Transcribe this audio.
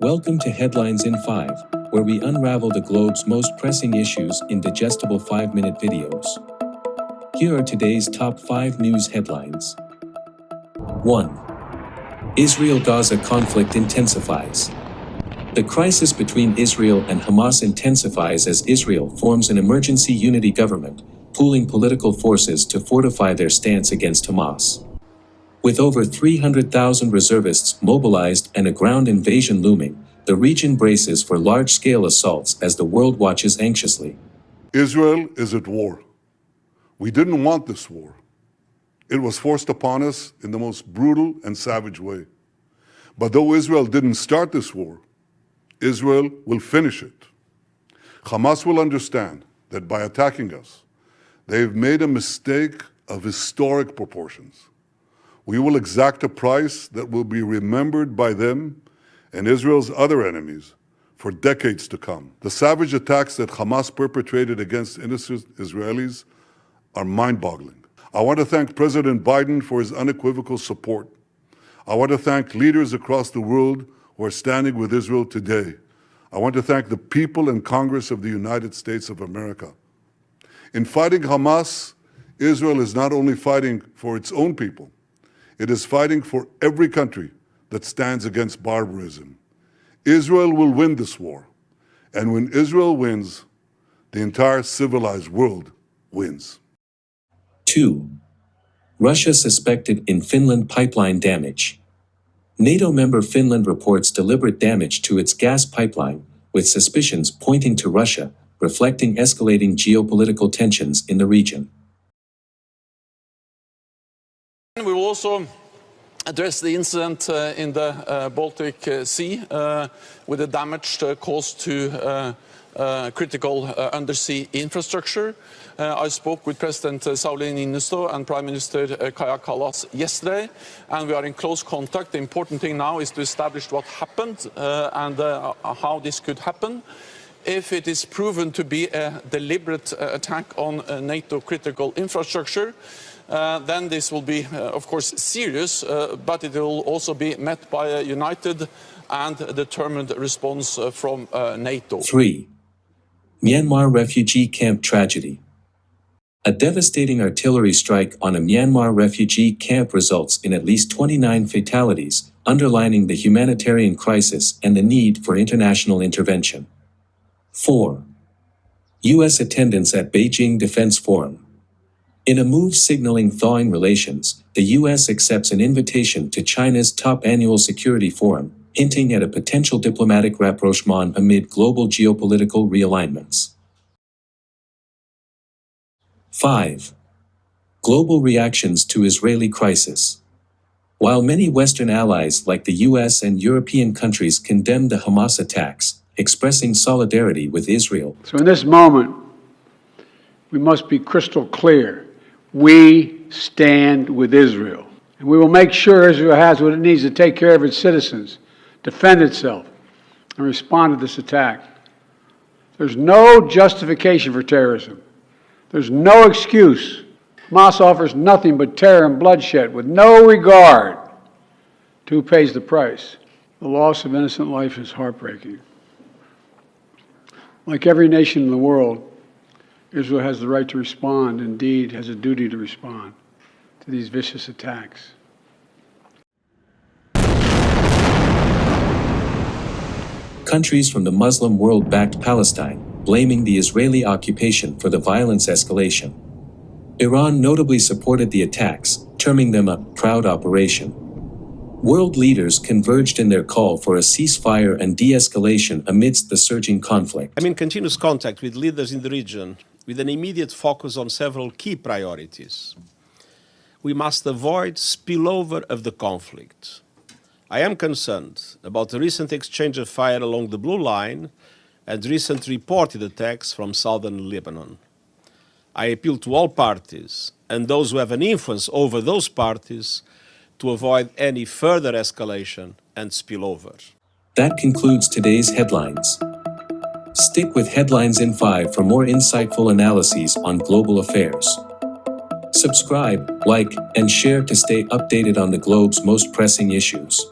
Welcome to Headlines in 5, where we unravel the globe's most pressing issues in digestible 5-minute videos. Here are today's top 5 news headlines. 1. Israel-Gaza conflict intensifies. The crisis between Israel and Hamas intensifies as Israel forms an emergency unity government, pooling political forces to fortify their stance against Hamas. With over 300,000 reservists mobilized and a ground invasion looming, the region braces for large-scale assaults as the world watches anxiously. Israel is at war. We didn't want this war. It was forced upon us in the most brutal and savage way. But though Israel didn't start this war, Israel will finish it. Hamas will understand that by attacking us, they've made a mistake of historic proportions. We will exact a price that will be remembered by them and Israel's other enemies for decades to come. The savage attacks that Hamas perpetrated against innocent Israelis are mind-boggling. I want to thank President Biden for his unequivocal support. I want to thank leaders across the world who are standing with Israel today. I want to thank the people and Congress of the United States of America. In fighting Hamas, Israel is not only fighting for its own people, it is fighting for every country that stands against barbarism. Israel will win this war. And when Israel wins, the entire civilized world wins. 2. Russia suspected in Finland pipeline damage. NATO member Finland reports deliberate damage to its gas pipeline, with suspicions pointing to Russia, reflecting escalating geopolitical tensions in the region. We will also address the incident in the Baltic Sea with the damage caused to critical undersea infrastructure. I spoke with President Sauli Niinisto and Prime Minister Kaja Kallas yesterday, and we are in close contact. The important thing now is to establish what happened and how this could happen. If it is proven to be a deliberate attack on NATO critical infrastructure, then this will be, of course, serious, but it will also be met by a united and determined response from NATO. 3. Myanmar refugee camp tragedy. A devastating artillery strike on a Myanmar refugee camp results in at least 29 fatalities, underlining the humanitarian crisis and the need for international intervention. 4. U.S. attendance at Beijing Defense Forum. In a move signaling thawing relations, the U.S. accepts an invitation to China's top annual security forum, hinting at a potential diplomatic rapprochement amid global geopolitical realignments. 5. Global reactions to Israeli crisis. While many Western allies like the U.S. and European countries condemn the Hamas attacks, expressing solidarity with Israel. So in this moment, we must be crystal clear. We stand with Israel. And we will make sure Israel has what it needs to take care of its citizens, defend itself, and respond to this attack. There's no justification for terrorism. There's no excuse. Hamas offers nothing but terror and bloodshed with no regard to who pays the price. The loss of innocent life is heartbreaking. Like every nation in the world, Israel has the right to respond, indeed has a duty to respond to these vicious attacks. Countries from the Muslim world backed Palestine, blaming the Israeli occupation for the violence escalation. Iran notably supported the attacks, terming them a proud operation. World leaders converged in their call for a ceasefire and de-escalation amidst the surging conflict. I'm in continuous contact with leaders in the region, with an immediate focus on several key priorities. We must avoid spillover of the conflict. I am concerned about the recent exchange of fire along the Blue Line and recent reported attacks from southern Lebanon. I appeal to all parties and those who have an influence over those parties to avoid any further escalation and spillover. That concludes today's headlines. Stick with Headlines in 5 for more insightful analyses on global affairs. Subscribe, like, and share to stay updated on the globe's most pressing issues.